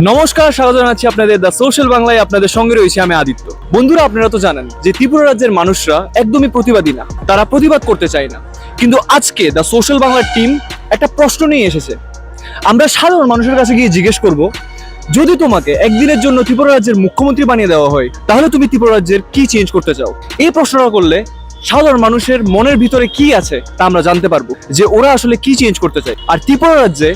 নমস্কার, স্বাগত জানাচ্ছি আপনাদের দ্য সোশ্যাল বাংলায়। আপনাদের সঙ্গে রয়েছে আমি আদিত্য। বন্ধুরা, আপনারা তো জানেন যে ত্রিপুরা রাজ্যের মানুষরা একদমই প্রতিবাদী না, তারা প্রতিবাদ করতে চায় না। কিন্তু আজকে দ্য সোশ্যাল বাংলার টিম একটা প্রশ্ন নিয়ে এসেছে। আমরা সাধারণ মানুষের কাছে গিয়ে জিজ্ঞেস করব, যদি তোমাকে একদিনের জন্য ত্রিপুরা রাজ্যের মুখ্যমন্ত্রী বানিয়ে দেওয়া হয়, তাহলে তুমি ত্রিপুরা রাজ্যের কি চেঞ্জ করতে চাও? এই প্রশ্নটা করলে সাধারণ মানুষের মনের ভিতরে কি আছে তা আমরা জানতে পারবো, যে ওরা আসলে কি চেঞ্জ করতে চায় আর ত্রিপুরা রাজ্যে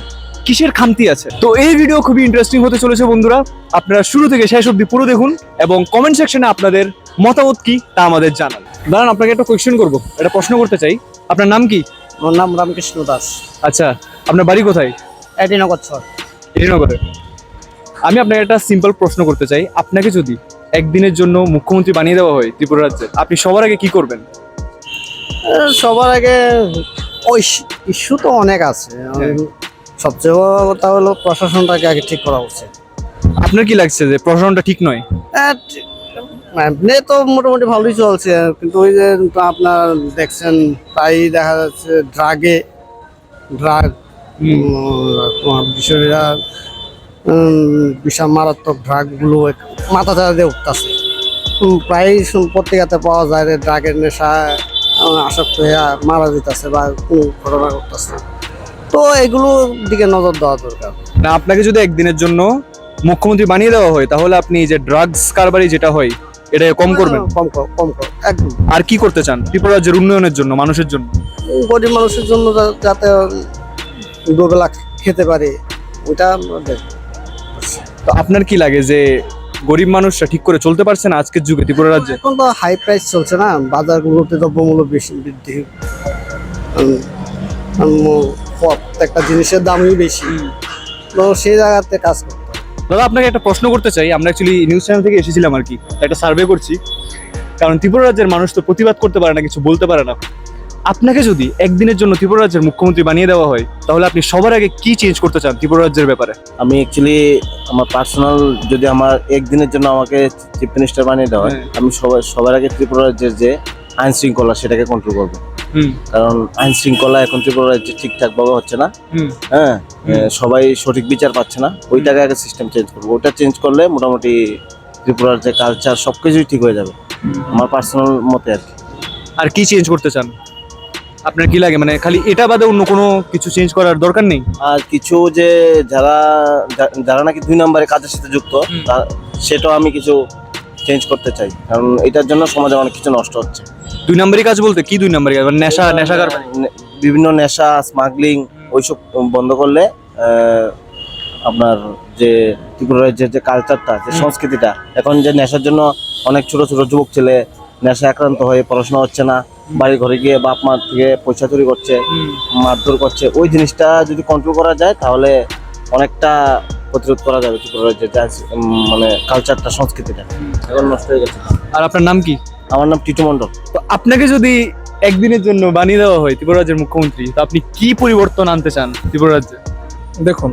কিসের খামতি আছে। তো এই ভিডিও খুবই ইন্টারেস্টিং হতে চলেছে বন্ধুরা, আপনারা শুরু থেকে শেষ অবধি পুরো দেখুন এবং কমেন্ট সেকশনে আপনাদের মতামত কি তা আমাদের জানান। দাঁড়ান, আপনাকে একটা কোয়েশ্চেন করবো, একটা প্রশ্ন করতে চাই। আপনার নাম কি? আমার নাম রামকৃষ্ণ দাস। আচ্ছা, আপনার বাড়ি কোথায়? এডিনগর ছর। শ্রীনগরে। আমি আপনাকে একটা সিম্পল প্রশ্ন করতে চাই। আপনাকে যদি একদিনের জন্য মুখ্যমন্ত্রী বানিয়ে দেওয়া হয় ত্রিপুরা রাজ্যের, আপনি সবার আগে কি করবেন? সবার আগে ওই ইস্যু তো অনেক আছে। সবচেয়ে বড় কথা হলো প্রশাসনটাকে আগে ঠিক করা উচিত। আপনার কি লাগছে যে প্রশাসনটা ঠিক নয়? এমনি তো মোটামুটি ভালোই চলছে, কিন্তু ওই যে আপনার দেখছেন প্রায় দেখা যাচ্ছে ড্রাগ বিষয়টা বিশাল মারাত্মক ড্রাগগুলো মাথা চাড়া দিয়ে উঠতেছে। প্রায় পত্রিকাতে পাওয়া যায় যে ড্রাগের নেশা আসক্ত হয়ে মারা যেতেছে বা কোনো ঘটনা ঘটতেছে। তো এগুলোর দিকে নজর দেওয়া দরকার। না, আপনাকে যদি একদিনের জন্য মুখ্যমন্ত্রী বানিয়ে দেওয়া হয়, তাহলে আপনি যে ড্রাগস কারবারি যেটা হয় এটা কম করবেন? কম একদম। আর কি করতে চান ত্রিপুরা রাজ্যের উন্নয়নের জন্য, মানুষের জন্য? গরিব মানুষের জন্য যাতে দুবেলা খেতে পারে ওইটা। তো আপনার কি লাগে যে গরিব মানুষরা ঠিক করে চলতে পারছে না আজকের যুগে ত্রিপুরা রাজ্যে? এখন তো হাই প্রাইস চলছে না, বাজারগুলোতে দ্রব্যমূল্য বেশি বৃদ্ধি, প্রত্যেকটা জিনিসের দামই বেশি, তো সেই জায়গাতে কাজ করতে হবে। দাদা, আপনাকে একটা প্রশ্ন করতে চাই। আমরা অ্যাকচুয়ালি নিউজ চ্যানেল থেকে এসেছিলাম আর কি, একটা সার্ভে করছি। কারণ ত্রিপুরা রাজ্যের মানুষ তো প্রতিবাদ করতে পারে না, কিছু বলতে পারে না। আপনাকে যদি একদিনের জন্য ত্রিপুরা রাজ্যের মুখ্যমন্ত্রী বানিয়ে দেওয়া হয়, তাহলে আপনি সবার আগে কি চেঞ্জ করতে চান ত্রিপুরা রাজ্যের ব্যাপারে? আমি অ্যাকচুয়ালি আমার পার্সোনাল, যদি আমার একদিনের জন্য আমাকে চিফ মিনিস্টার বানিয়ে দেওয়া হয়, আমি সবার আগে ত্রিপুরা রাজ্যের যে আইন শৃঙ্খলা সেটাকে কন্ট্রোল করবো। কারণ আইন শৃঙ্খলা এখন ত্রিপুরা রাজ্যে ঠিকঠাক ভাবে হচ্ছে না। হ্যাঁ, সবাই সঠিক বিচার পাচ্ছে না। ওইটাকে আগে সিস্টেম চেঞ্জ করবো। ওইটা চেঞ্জ করলে মোটামুটি ত্রিপুরার যে কালচার সবকিছুই ঠিক হয়ে যাবে, আমার পার্সোনাল মতে আর কি। আর কি চেঞ্জ করতে চান? আপনার কি লাগে, মানে খালি এটা বাদে অন্য কোনো কিছু চেঞ্জ করার দরকার নেই? আর কিছু যে যারা নাকি 2 নম্বরে কাজের সাথে যুক্ত, সেটাও আমি কিছু চেঞ্জ করতে চাই। কারণ এটার জন্য সমাজে অনেক কিছু নষ্ট হচ্ছে। 2 নম্বরই কাজ বলতে কি 2 নম্বরই কাজ? মানে নেশা কারবারি, বিভিন্ন নেশা, স্মাগলিং, ওইসব বন্ধ করলে আপনার যে ত্রিপুরা রাজ্যের যে কালচারটা, যে সংস্কৃতিটা, এখন যে নেশার জন্য অনেক ছোট ছোট যুবক ছেলে নেশা আক্রান্ত হয়ে পড়াশোনা হচ্ছে না, বাড়ি ঘরে গিয়ে বাপ মার থেকে পয়সা চুরি করছে, মারধর করছে, ওই জিনিসটা যদি কন্ট্রোল করা যায় তাহলে অনেকটা প্রতিরোধ করা যাবে ত্রিপুরা রাজ্যের মানে কালচারটা, সংস্কৃতিটা এখন নষ্ট হয়ে গেছে। আর আপনার নাম কি? আমার নাম টিটু মন্ডল। তো আপনাকে যদি একদিনের জন্য বানিয়ে দেওয়া হয় ত্রিপুরা রাজ্যের মুখ্যমন্ত্রী, তো আপনি কি পরিবর্তন আনতে চান ত্রিপুরা রাজ্যে? দেখুন,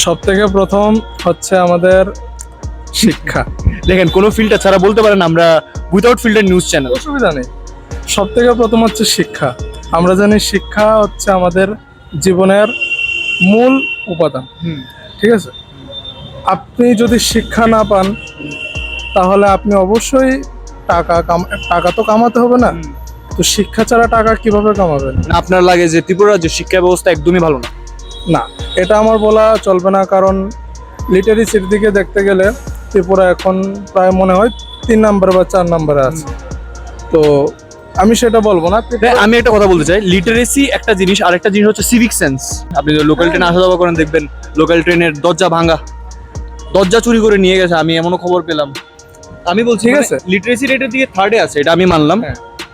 সব থেকে প্রথম হচ্ছে আমাদের শিক্ষা। দেখেন, কোনো ফিল্টার ছাড়া বলতে পারেন, আমরা উইদাউট ফিল্টার নিউজ চ্যানেল। অসুবিধা নেই। সব থেকে প্রথম হচ্ছে শিক্ষা। আমরা জানি শিক্ষা হচ্ছে আমাদের জীবনের মূল উপাদান। ঠিক আছে, আপনি যদি শিক্ষা না পান তাহলে আপনি অবশ্যই টাকা তো কামাতে হবে না, তো শিক্ষা ছাড়া টাকা কিভাবে কামাবেন? আপনার লাগে যে ত্রিপুরা রাজ্যের শিক্ষা ব্যবস্থা একদমই ভালো না? না, এটা আমার বলা চলবে না। কারণ লিটারেসির দিকে দেখতে গেলে ত্রিপুরা এখন প্রায় মনে হয় 3 নম্বরে বা 4 নম্বরে আছে। তো আমি সেটা বলবো না। আমি একটা কথা বলতে চাই, লিটারেসি একটা জিনিস, আর একটা জিনিস হচ্ছে সিভিক সেন্স। আপনি লোকাল ট্রেনে আসা যাওয়া করেন, দেখবেন লোকাল ট্রেনের দরজা ভাঙা, দরজা চুরি করে নিয়ে গেছে, আমি এমনও খবর পেলাম। আমি বলছি, ঠিক আছে, লিটারেসি রেটের দিকে 3rd-এ আছে, এটা আমি মানলাম,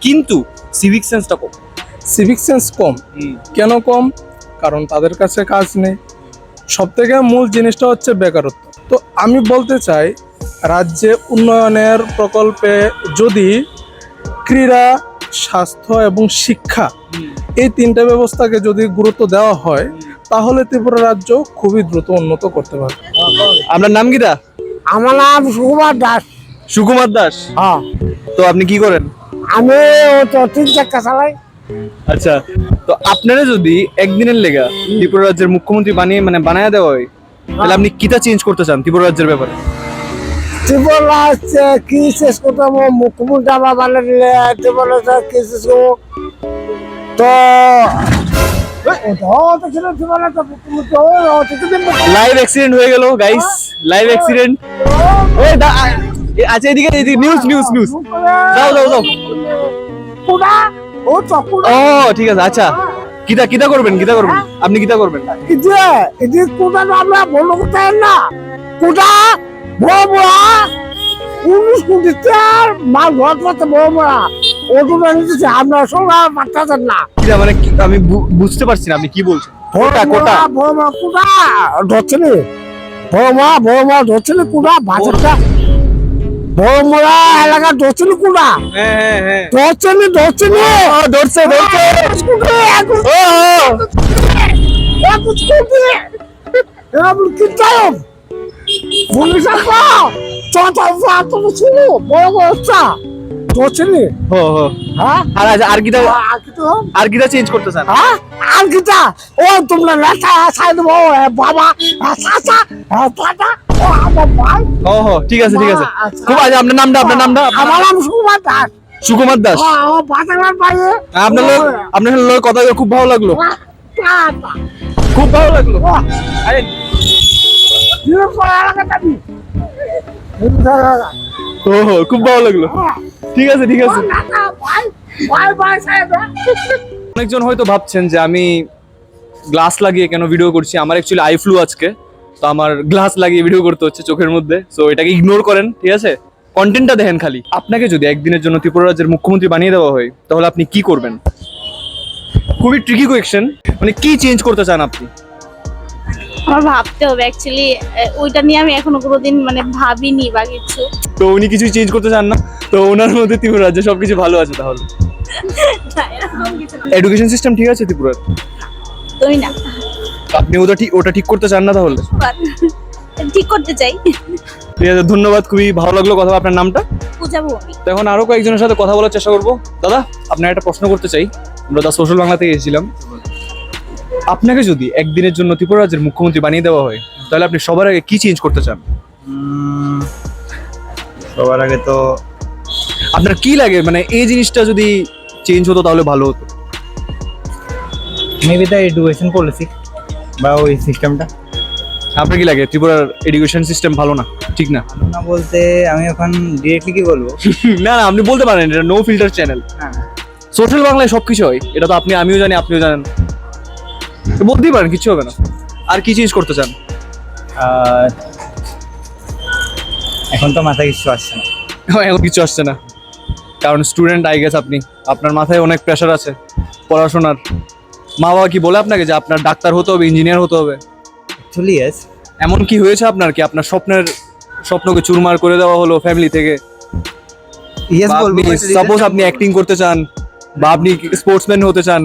কিন্তু সিভিক সেন্সটা কম। সিভিক সেন্স কম কেন? কম কারণ তাদের কাছে কাজ নেই। সব থেকে মূল জিনিসটা হচ্ছে বেকারত্ব। তো আমি বলতে চাই, রাজ্যে উন্নয়নের প্রকল্পে যদি ক্রীড়া, স্বাস্থ্য এবং শিক্ষা, এই 3টে ব্যবস্থাকে যদি গুরুত্ব দেওয়া হয়, তাহলে ত্রিপুরা রাজ্য খুবই দ্রুত উন্নত করতে পারবে। আপনার নাম কি দা? আমার নাম সুকুমার দাস। সুকুমার দাস? হ্যাঁ। তো আপনি কি করেন? আমি 3 চাকা চালাই। আচ্ছা, তো আপনারা যদি একদিনের লেগা ত্রিপুরা রাজ্যের মুখ্যমন্ত্রী বানায় দেওয়া হয়, তাহলে আপনি কিটা চেঞ্জ করতে চান ত্রিপুরা রাজ্যের ব্যাপারে? ত্রিপুরা হচ্ছে কি শেষ করতে হবে, মুখ্যমন্ত্রী আবার বানিয়ে দিলে ত্রিপুরা কি শেষ করবো তো লাইভ অ্যাক্সিডেন্ট হয়ে গেল গাইস, লাইভ অ্যাক্সিডেন্ট। আচ্ছা এদিকে নিউজ নিউজ নিউজ, যাও যাও যাও। ও ঠিক আছে, আচ্ছা কিটা কিটা করবেন, কিটা করবেন আপনি, কিটা করবেন? আমরা বলো কোথায় না কোটা বড় বড়া 19 কোটি টাকার মাল ভর করতে বড় বড়া ওটুকু নিতেছে, আমরা সবাই পাঠাচ্ছেন না। কিটা মানে আমি বুঝতে পারছি না আপনি কি বলছেন। কোটা কোটা বড় মা কোটা ধরছে নি, বড় মা ধরছে নি কোটা বাজারটা বড় মোড়া এলাকা ধরছে নি কোটা, হ্যাঁ হ্যাঁ হ্যাঁ ধরছে নি ধরছে ধরছে। কি চাও পুলিশ আসো তো ছিল বড় বড়টা ধরছে নি। হো হো হ্যাঁ আর আর কিটা, আর কি তো আর কিটা চেঞ্জ করতে চান? হ্যাঁ আর কিটা ও তোমরা লেখা সাইড বাবা চাচা দাদা ও আমার ভাই। ও হো ঠিক আছে ঠিক আছে, খুব আচ্ছা আপনার নামটা, আপনার নামটা? আমার নাম সুকুমার দাস। সুকুমার দাস। আমার বাজার বাইরে আপনার লোক কথা বলে খুব ভালো লাগলো, খুব ভালো লাগলো। আরে ও হো খুব ভালো লাগলো, ঠিক আছে ঠিক আছে। অনেকজন হয়তো ভাবছেন যে আমি গ্লাস লাগিয়ে কেন ভিডিও করছি, আমার অ্যাকচুয়ালি আই ফ্লু আজকে, তো আমার গ্লাস লাগিয়ে ভিডিও করতে হচ্ছে চোখের মধ্যে, সো এটাকে ইগনোর করেন, ঠিক আছে? কন্টেন্টটা দেখেন খালি। আপনাকে যদি একদিনের জন্য ত্রিপুরা রাজ্যের মুখ্যমন্ত্রী বানিয়ে দেওয়া হয় তাহলে আপনি কি করবেন? খুবই ট্রিকি কোয়েশ্চেন, মানে কি চেঞ্জ করতে চান আপনি? আমার ভাবতে হবে অ্যাকচুয়ালি, ওইটা নিয়ে আমি এখনো কোনোদিন মানে ভাবিনি বা কিছু। তো উনি কিছুই চেঞ্জ করতে চান না, তো ওনার মধ্যে ত্রিপুরা রাজ্যে সবকিছু ভালো আছে। তাহলে এডুকেশন সিস্টেম ঠিক আছে ত্রিপুরার? তুমি না, আপনি ওটা ঠিক করতে চান না তাহলে? ঠিক করতে চাই। ঠিক আছে, ধন্যবাদ, খুবই ভালো লাগলো কথা। আপনার নামটা? পূজা ভূমি। তো এখন আরো কয়েকজনের সাথে কথা বলার চেষ্টা করবো। দাদা আপনার একটা প্রশ্ন করতে চাই, আমরা দা সোশ্যাল বাংলা থেকে এসেছিলাম। আপনাকে যদি একদিনের জন্য ত্রিপুরা রাজ্যের মুখ্যমন্ত্রী বানিয়ে দেওয়া হয় তাহলে আপনি সবার আগে কি চেঞ্জ করতে চান? সবার আগে তো আপনার কি লাগে, মানে এই জিনিসটা যদি চেঞ্জ হতো তাহলে ভালো হতো? মেবি দ্য এডুকেশন পলিসি বা ওই সিস্টেমটা। আপনার কি লাগে ত্রিপুরার এডুকেশন সিস্টেম ভালো না, ঠিক না? না বলতে আমি এখন ডিরেক্টলি কি বলবো, না না আপনি বলতে পারেন, এটা নো ফিল্টার চ্যানেল। হ্যাঁ সোশ্যাল বাংলায় সবকিছু হয়, এটা তো আমিও জানি, আপনিও জানেন, তো বলতেই পারেন, কিছু হবে না। আর কি চেঞ্জ করতে চান? আর এখন তো মাথায় কিছু আসছে না। এখন কিছু আসছে না, কারণ স্টুডেন্ট আই গেস আপনি, আপনার মাথায় অনেক প্রেশার আছে পড়াশোনার। মা বাবা কি বলে আপনাকে যে আপনার ডাক্তার হতে হবে, ইঞ্জিনিয়ার হতে হবে? Actually yes. এমন কি হয়েছে আপনার, কি আপনার স্বপ্নকে চুরমার করে দেওয়া হলো ফ্যামিলি থেকে? ইয়েস বলবো। সাপোজ আপনি অ্যাক্টিং করতে চান বা আপনি স্পোর্টসম্যান হতে চান,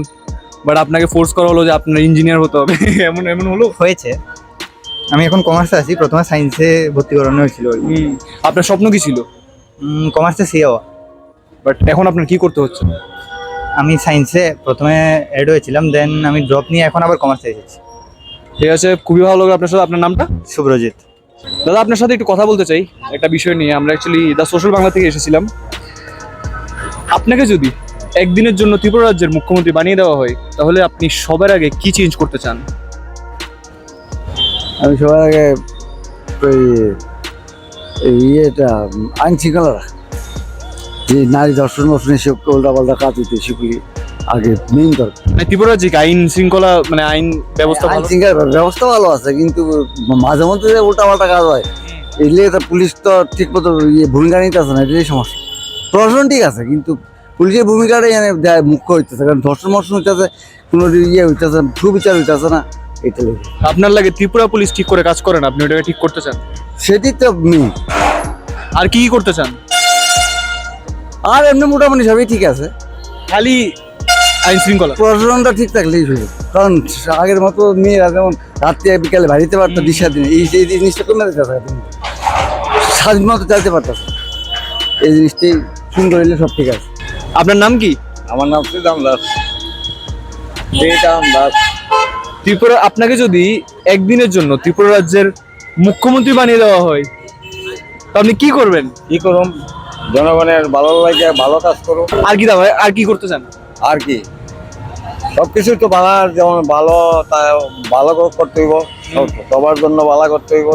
বাট আপনাকে ফোর্স করা হলো যে আপনার ইঞ্জিনিয়ার হতে হবে, এমন এমন হলো? হয়েছে। আমি এখন কমার্সে আছি, প্রথমে সায়েন্সে ভর্তি করানো হয়েছিল। আপনার স্বপ্ন কি ছিল? কমার্সে সি হওয়া। বাট এখন আপনার কি করতে হচ্ছে? আমি সায়েন্সে প্রথমে অ্যাড হয়েছিলাম, দেন আমি ড্রপ নিয়ে এখন আবার কমার্সে এসেছি। ঠিক আছে, খুবই ভালো লাগলো আপনার সাথে। আপনার নামটা? শুভ্রজিৎ। দাদা আপনার সাথে একটু কথা বলতে চাই একটা বিষয় নিয়ে। আমরা অ্যাকচুয়ালি দা সোশ্যাল বাংলা থেকে এসেছিলাম। আপনাকে যদি একদিনের জন্য ত্রিপুরা রাজ্যের মুখ্যমন্ত্রী বানিয়ে দেওয়া হয় তাহলে আপনি সবার আগে কি চেঞ্জ করতে চান? আমি সবার আগে ওই ইয়েটা আইন শৃঙ্খলা, যে নারী ধর্ষণ এসব উল্টা পাল্টা কাজ হইতে সেগুলি আগে মেইন দরকার। মানে ত্রিপুরা রাজ্যে কি আইন শৃঙ্খলা, মানে আইন ব্যবস্থা আইন ভালো? শৃঙ্খলা ব্যবস্থা ভালো আছে, কিন্তু মাঝে মধ্যে যে উল্টা পাল্টা কাজ হয় এগুলি তো পুলিশ তো ঠিক মতো ভূমিকা নিতে আছে না, এটাই সমস্যা। প্রশাসন ঠিক আছে, কিন্তু পুলিশের ভূমিকাটাই এখানে মুখ্য হইতেছে, কারণ ধর্ষণ মর্ষণ হইতেছে, কোনো হইতেছে, সুবিচার হইতেছে না, এটা লেগে। আপনার লাগে ত্রিপুরা পুলিশ ঠিক করে কাজ করে না, আপনি ওটাকে ঠিক করতে চান? সেটি তো মেইন। আর কি কি করতে চান? আর এমনি মোটামুটি সবই ঠিক আছে, খালি আইন শৃঙ্খলা প্রশাসনটা ঠিক থাকলেই সুযোগ। কারণ আগের মতো মেয়েরা যেমন রাত্রে বিকালে বাড়িতে পারতো দিশা দিনে, এই জিনিসটা কমে যেতে, স্বাধীন মতো চাইতে পারতেছে, এই জিনিসটাই সুন্দর হইলে সব ঠিক আছে। আপনার নাম কি? আমার নাম শ্রীরাম দাস। শ্রীরাম দাস। ত্রিপুরা, আপনাকে যদি একদিনের জন্য ত্রিপুরা রাজ্যের মুখ্যমন্ত্রী বানিয়ে দেওয়া হয়, তো আপনি কি করবেন? কি করুম, জনগণের ভালো লাগে, ভালো কাজ করো। আর কি দাও, আর কি করতে চান? আর কি সবকিছু তো ভালো, যেমন ভালো তা ভালো করতে হইব, সবার জন্য ভালো করতে হইব,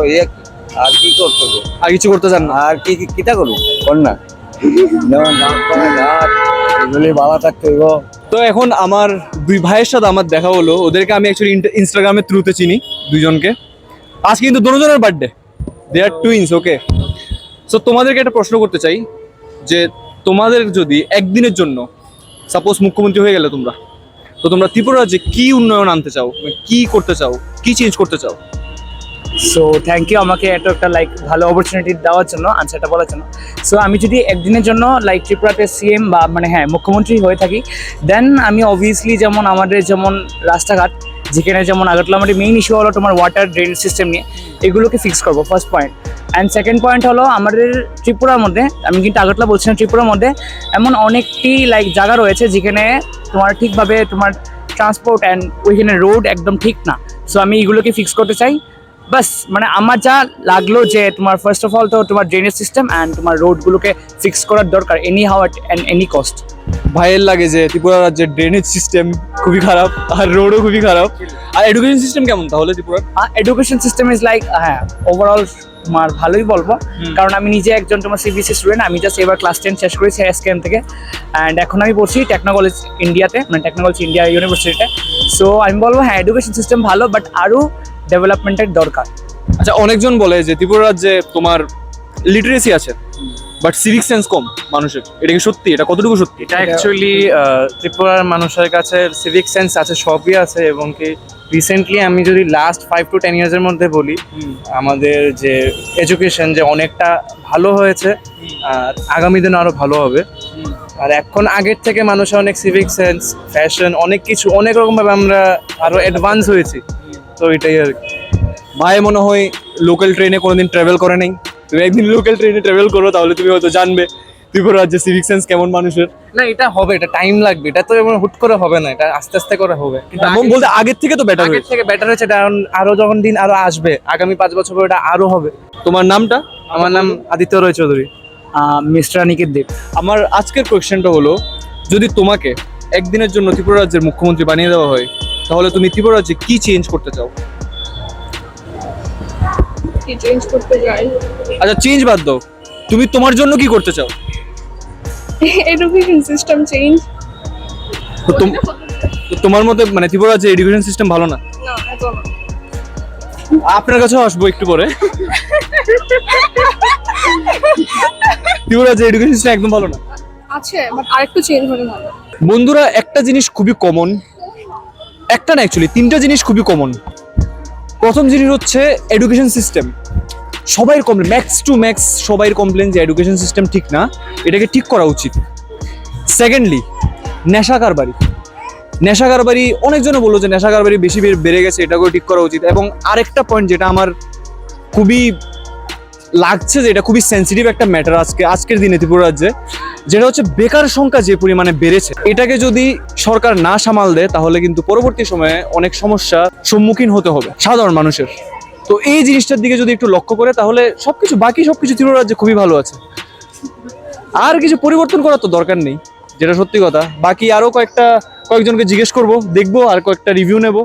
আর কি করতে হইব? আর কিছু করতে চান না? আর কি কিটা করুন কর না, যেমন এগুলি ভালো থাকতে হইব। তো এখন আমার দুই ভাইয়ের সাথে আমার দেখা হলো, ওদেরকে আমি অ্যাকচুয়ালি ইনস্টাগ্রামের থ্রুতে চিনি দুইজনকে। আজকে কিন্তু দুজনের বার্থডে, দে আর টুইনস, ওকে। সো তোমাদেরকে একটা প্রশ্ন করতে চাই যে তোমাদের যদি একদিনের জন্য সাপোজ মুখ্যমন্ত্রী হয়ে গেলে তোমরা, তো তোমরা ত্রিপুরা রাজ্যে কি উন্নয়ন আনতে চাও, মানে কি করতে চাও, কি চেঞ্জ করতে চাও? সো থ্যাংক ইউ আমাকে এত একটা লাইক ভালো অপরচুনিটি দেওয়ার জন্য, আনসারটা বলার জন্য। সো আমি যদি একদিনের জন্য লাইক ত্রিপুরাতে সিএম বা মানে হ্যাঁ মুখ্যমন্ত্রী হয়ে থাকি, দেন আমি অবভিয়াসলি যেমন আমাদের যেমন রাস্তাঘাট, যেখানে যেমন আগরতলা আমাদের মেইন ইস্যু হলো তোমার ওয়াটার ড্রেন সিস্টেম নিয়ে, এগুলোকে ফিক্স করবো, first point. And second point হলো আমাদের ত্রিপুরার মধ্যে, আমি কিন্তু আগরতলা বলছি না, ত্রিপুরার মধ্যে এমন অনেকটি লাইক জায়গা রয়েছে যেখানে তোমার ঠিকভাবে তোমার ট্রান্সপোর্ট অ্যান্ড ওইখানে রোড একদম ঠিক না। সো আমি এগুলোকে ফিক্স করতে চাই। বাস মানে আমার যা লাগলো যে তোমার ফার্স্ট অফ অল তো তোমার ড্রেনেজ সিস্টেম অ্যান্ড তোমার রোডগুলোকে ফিক্স করার দরকার, any how at any cost. ভাইয়ের লাগে যে ত্রিপুরা রাজ্যের ড্রেনেজ সিস্টেম খুবই খারাপ আর রোডও খুবই খারাপ। আর এডুকেশন সিস্টেম কেমন তাহলে ত্রিপুরার? এডুকেশন সিস্টেম ইজ লাইক হ্যাঁ ওভারঅল তোমার ভালোই বলবো, কারণ আমি নিজে একজন তোমার সিবিএসসি স্টুডেন্ট। আমি জাস্ট এবার ক্লাস 10 শেষ করেছি এসকেএম থেকে, অ্যান্ড এখন আমি পড়ছি টেকনোলজি ইন্ডিয়াতে, মানে টেকনোলজি ইন্ডিয়া ইউনিভার্সিটিতে। সো আমি বলবো হ্যাঁ এডুকেশন সিস্টেম ভালো, বাট আরও ডেভেলপমেন্টের দরকার। আচ্ছা, অনেকজন বলে যে ত্রিপুরা রাজ্যে তোমার লিটারেসি আছে বাট সিভিক সেন্স কম মানুষের, এটা কি সত্যি? এটা কতটুকু সত্যি? এটা অ্যাকচুয়ালি ত্রিপুরার মানুষের কাছে সিভিক সেন্স আছে, সবই আছে। এবং কি রিসেন্টলি আমি যদি লাস্ট 5 to 10 ইয়ার্সের মধ্যে বলি, আমাদের যে এডুকেশন যে অনেকটা ভালো হয়েছে, আর আগামী দিনে আরো ভালো হবে। আর এখন আগের থেকে মানুষের অনেক সিভিক সেন্স, ফ্যাশন, অনেক কিছু অনেক রকম ভাবে আমরা আরো অ্যাডভান্স হয়েছি। তো এটাই আর কি। ভাই মনে হয় লোকাল ট্রেনে কোনোদিন ট্রাভেল করে নাই, তুমি একদিন লোকাল ট্রেনে ট্রাভেল করো, তাহলে তুমি হয়তো জানবে ত্রিপুরা রাজ্যে সিভিক সেন্স কেমন মানুষের। না, এটা হবে, এটা টাইম লাগবে, এটা তো এমন হুট করে হবে না, এটা আস্তে আস্তে করে হবে। কিন্তু বলতে আগের থেকে তো বেটার আগের থেকে বেটার হয়েছে, কারণ আরো যখন দিন আরো আসবে, আগামী 5 বছর পরে এটা আরো হবে। তোমার নামটা? আমার নাম আদিত্য রয় চৌধুরী। মিস্টার অনিকেত দেব। আমার আজকের কোয়েশ্চেনটা হলো, যদি তোমাকে একদিনের জন্য ত্রিপুরা রাজ্যের মুখ্যমন্ত্রী বানিয়ে দেওয়া হয়, তাহলে তুমি ত্রিপুরা রাজ্যে কি চেঞ্জ করতে চাও? কি চেঞ্জ করতে যাই? আচ্ছা, চেঞ্জ বাদ দাও, তুমি তোমার জন্য কি করতে চাও? Education system change. তো তো তোমার মতে মানে ত্রিপুরা রাজ্যের এডুকেশন সিস্টেম ভালো না? না, এত না। আপনার কাছেও আসবো একটু পরে। ত্রিপুরা রাজ্যের এডুকেশন সিস্টেম একদম ভালো না? আছে, বাট আরেকটু চেঞ্জ হলে ভালো। বন্ধুরা, একটা জিনিস খুবই কমন, একটা না অ্যাকচুয়ালি 3টা জিনিস খুবই কমন। প্রথম জিনিস হচ্ছে এডুকেশন সিস্টেম। সবাই কমপ্লেন, ম্যাক্স টু ম্যাক্স সবাই কমপ্লেন যে এডুকেশন সিস্টেম ঠিক না, এটাকে ঠিক করা উচিত। সেকেন্ডলি, নেশা কারবারি। নেশা কারবারি অনেকজনে বললো যে নেশা কারবারি বেশি বেড়ে গেছে, এটাকেও ঠিক করা উচিত। এবং আরেকটা পয়েন্ট যেটা আমার খুবই লাগছে যে এটা খুবই সেন্সিটিভ একটা ম্যাটার আজকের দিনে ত্রিপুরা রাজ্যে, যেটা হচ্ছে বেকার সংখ্যা যে পরিমাণে বেড়েছে, এটাকে যদি সরকার না সামাল দেয় তাহলে কিন্তু পরবর্তী সময়ে অনেক সমস্যার সম্মুখীন হতে হবে সাধারণ মানুষের। তো এই জিনিসটার দিকে যদি একটু লক্ষ্য করে তাহলে বাকি সবকিছু ত্রিপুরা রাজ্যে খুবই ভালো আছে। আর কিছু পরিবর্তন করার তো দরকার নেই, যেটা সত্যি কথা। বাকি আরো কয়েকজনকে জিজ্ঞেস করব, দেখবো, আর কয়েকটা রিভিউ নেব।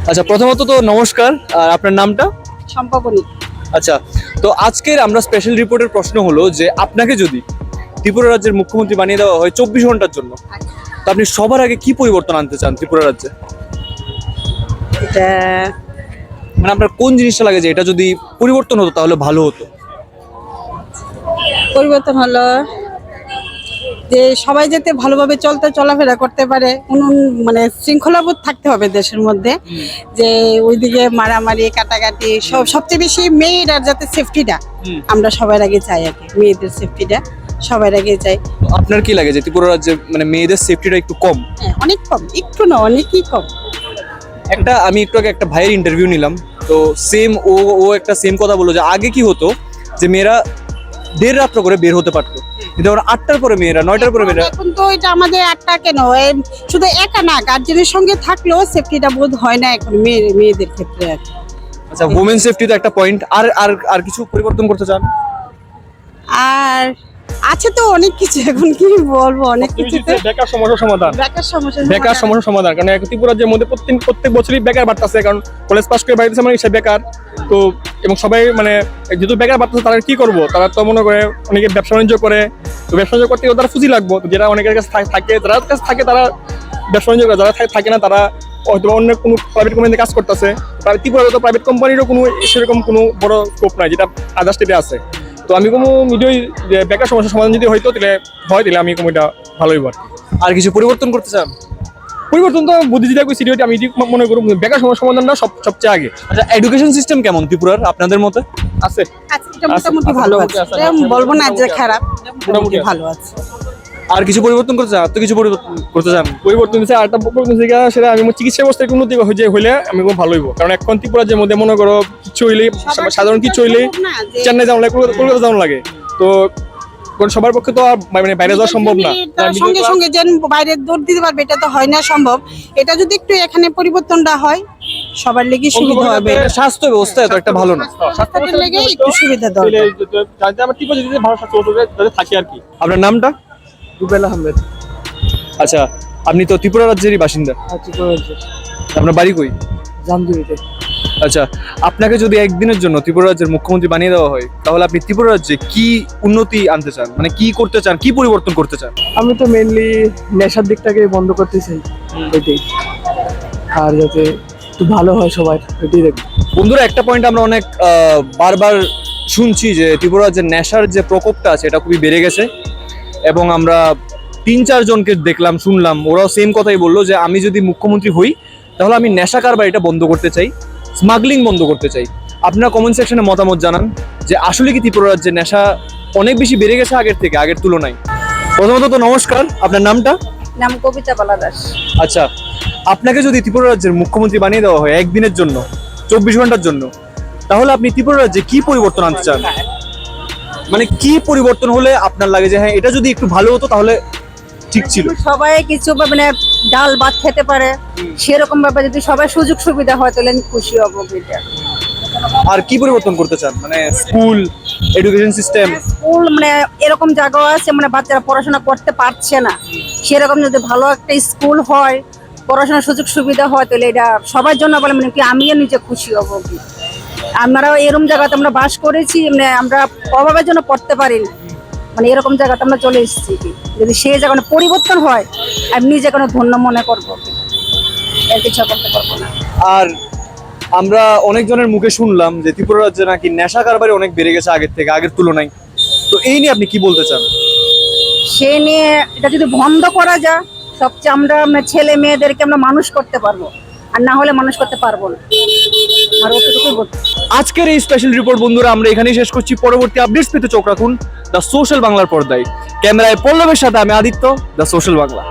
আচ্ছা, প্রথমত তো নমস্কার, আর আপনার নামটা? সম্পাবনী। আচ্ছা, তো আজকের আমরা স্পেশাল রিপোর্টের প্রশ্ন হলো যে আপনাকে যদি ত্রিপুরা রাজ্যের মুখ্যমন্ত্রী বানিয়ে দেওয়া হয় 24 ঘন্টার জন্য, তো আপনি সবার আগে কি পরিবর্তন আনতে চান ত্রিপুরা রাজ্যে? এটা মানে আপনার কোন জিনিসটা লাগে যে এটা যদি পরিবর্তন হতো তাহলে ভালো হতো? পরিবর্তন হলো যে সবাই যাতে ভালোভাবে চলাফেরা করতে পারে, মানে শৃঙ্খলাবোধ থাকতে হবে দেশের মধ্যে। যে ওইদিকে মারামারি কাটাকাটি সবচেয়ে বেশি মেয়েরা যাতে সেফটিটা আমরা সবার আগে চাই আর কি, মেয়েদের সেফটিটা সবার আগে চাই। আপনার কি লাগে যে ত্রিপুরা রাজ্যে মানে মেয়েদের সেফটিটা একটু কম? হ্যাঁ, অনেক কম, একটু না অনেকই কম। আমি একটু আগে একটা ভাইয়ের ইন্টারভিউ নিলাম, তো ও একটা সেম কথা বললো যে আগে কি হতো যে মেয়েরা 1:30 রাত্র করে বের হতে পারতো, কিন্তু এখন 8টার পরে মেয়েরা, 9টার পরে মেয়েরা। এখন তো এটা আমাদের 8টা কেন, শুধু একা না, গার্জেনের সঙ্গে থাকলেও সেফটিটা বোধ হয় না এখন মেয়েদের ক্ষেত্রে আর কি। আচ্ছা, ওমেন সেফটি তো একটা পয়েন্ট। আর আর আর কিছু পরিবর্তন করতে চান? আর আছে তো অনেক কিছু, এখন কি বলবো, অনেক কিছুতে বেকার সমস্যার সমাধান, বেকার সমস্যার সমাধান। কারণ ত্রিপুরা রাজ্যের মধ্যে প্রত্যেক বছরই বেকার বাড়তেছে, কারণ কলেজ পাস করে বাড়িতে মানে সে বেকার। তো এবং সবাই মানে যেহেতু বেকার বাড়তেছে, তারা কি করবো, তারা তো মনে করে অনেকে ব্যবসা বাণিজ্য করে। তো ব্যবসা বাণিজ্য করতে গেলে তারা পুঁজি লাগবে, তো যেটা অনেকের কাছে থাকে, যারা কাছে থাকে তারা ব্যবসা বাণিজ্য করে, যারা থাকে না তারা হয়তো অন্য কোনো প্রাইভেট কোম্পানিতে কাজ করতেছে। ত্রিপুরা তো প্রাইভেট কোম্পানিরও কোনো সেরকম কোনো বড় স্কোপ নাই, যেটা আদার স্টেটে আছে। তো আমি কোনো মিডিয়ায় যে বেকার সমস্যার সমাধান যদি হয়তো তাহলে আমি কোনো এটা ভালোই পারি। আর কিছু পরিবর্তন করতে চান? পরিবর্তন তো বুদ্ধিজীবী থাকবে, সিরিয়াসলি আমি মনে করব বেকার সমস্যার সমাধানটা সবচেয়ে আগে। আচ্ছা, এডুকেশন সিস্টেম কেমন ত্রিপুরার আপনাদের মতে? আছে এটা মোটামুটি ভালো আছে, এটা বলবো না যে খারাপ, মোটামুটি ভালো আছে। আর কিছু পরিবর্তন করতে চান? আর তো কিছু পরিবর্তন করতে চান? পরিবর্তন দিচ্ছে, আরেকটা পরিবর্তন দিচ্ছে সেটা আমি চিকিৎসা ব্যবস্থার একটু উন্নতি হলে আমি খুব ভালো হইব। কারণ এখন ত্রিপুরা যে মধ্যে মনে করো কিছু হইলে, সাধারণ কিছু হইলে চেন্নাই যাওয়া লাগে, কলকাতা যাওয়া লাগে। তো সবার পক্ষে তো আর মানে বাইরে যাওয়া সম্ভব না। সঙ্গে সঙ্গে যে বাইরে দৌড় দিতে পারবে এটা তো হয় না সম্ভব। এটা যদি একটু এখানে পরিবর্তনটা হয় সবার লেগে সুবিধা হবে। স্বাস্থ্য ব্যবস্থা তো একটা ভালো না, স্বাস্থ্যের লেগে একটু সুবিধা দরকার। যাতে আমার ত্রিপুরা যদি ভালো স্বাস্থ্য যাতে থাকে আর কি। আপনার নামটা? রুবেল আহমেদ। আচ্ছা, আপনি তো ত্রিপুরা রাজ্যেরই বাসিন্দা। আপনার বাড়ি কই? জামদুরিতে। আচ্ছা, আপনাকে যদি একদিনের জন্য ত্রিপুরা রাজ্যের মুখ্যমন্ত্রী বানিয়ে দেওয়া হয়, তাহলে আপনি ত্রিপুরা রাজ্যে কি উন্নতি আনতে চান, মানে কি করতে চান, কি পরিবর্তন করতে চান? আমি তো মেইনলি নেশার দিকটাকে বন্ধ করতে চাই, এটাই। আর যাতে একটু ভালো হয় সবাই, এটাই দেখব। বন্ধুরা, একটা পয়েন্ট আমরা অনেক বারবার শুনছি যে ত্রিপুরা রাজ্যের নেশার যে প্রকোপটা আছে এটা খুবই বেড়ে গেছে। এবং আমরা 3-4 জনকে দেখলাম, শুনলাম, ওরাও সেম কথাই বললো যে আমি যদি মুখ্যমন্ত্রী হই তাহলে আমি নেশা কারবারিটা বন্ধ করতে চাই, স্মাগলিং বন্ধ করতে চাই। আপনারা কমেন্ট সেকশনে মতামত জানান যে আসলে কি ত্রিপুরা রাজ্যের নেশা অনেক বেশি বেড়ে গেছে আগের তুলনায়। প্রথমত তো নমস্কার, আপনার নামটা? নাম কবিতা বালা দাস। আচ্ছা, আপনাকে যদি ত্রিপুরা রাজ্যের মুখ্যমন্ত্রী বানিয়ে দেওয়া হয় একদিনের জন্য, 24 ঘন্টার জন্য, তাহলে আপনি ত্রিপুরা রাজ্যে কি পরিবর্তন আনতে চান? মানে কি পরিবর্তন হলে আপনার লাগে যে হ্যাঁ এটা যদি একটু ভালো হতো তাহলে ঠিক ছিল? সবাই কিছু মানে ডাল ভাত খেতে পারে, সেরকম ভাবে যদি সবাই সুযোগ সুবিধা হয় তাহলে আমি খুশি হব। আর কি পরিবর্তন করতে চান? মানে স্কুল, এডুকেশন সিস্টেম? স্কুল মানে এরকম জায়গা আছে মানে বাচ্চারা পড়াশোনা করতে পারছে না, সেরকম যদি ভালো একটা স্কুল হয়, পড়াশোনার সুযোগ সুবিধা হয়, তাহলে এটা সবার জন্য বলে মানে কি আমিও নিজে খুশি হব। আমরাও এরকম জায়গাতে আমরা বাস করেছি, মানে আমরা অভাবের জন্য পড়তে পারিনি, মানে এরকম জায়গাতে আমরা চলে এসেছি। যদি সেই জায়গাটা পরিবর্তন হয় আমি নিজে কোনো ধন্য মনে করবো, এর কিছু করতে পারবো না। আর আমরা অনেকজনের মুখে শুনলাম যে ত্রিপুরা রাজ্যে নাকি নেশা কারবারি অনেক বেড়ে গেছে আগের তুলনায়। তো এই নিয়ে আপনি কি বলতে চান? সে নিয়ে এটা যদি বন্ধ করা যায়, সবচেয়ে আমরা ছেলে মেয়েদেরকে আমরা মানুষ করতে পারবো, আর না হলে মানুষ করতে পারবো না। আর অতটুকুই বলতে। আজকের এই স্পেশাল রিপোর্ট বন্ধুরা আমরা এখানেই শেষ করছি। পরবর্তী আপডেটস পেতে চোখ রাখুন দ্য সোশ্যাল বাংলার পর্দায়। ক্যামেরায় পল্লবের সাথে আমি আদিত্য, দ্য সোশ্যাল বাংলা।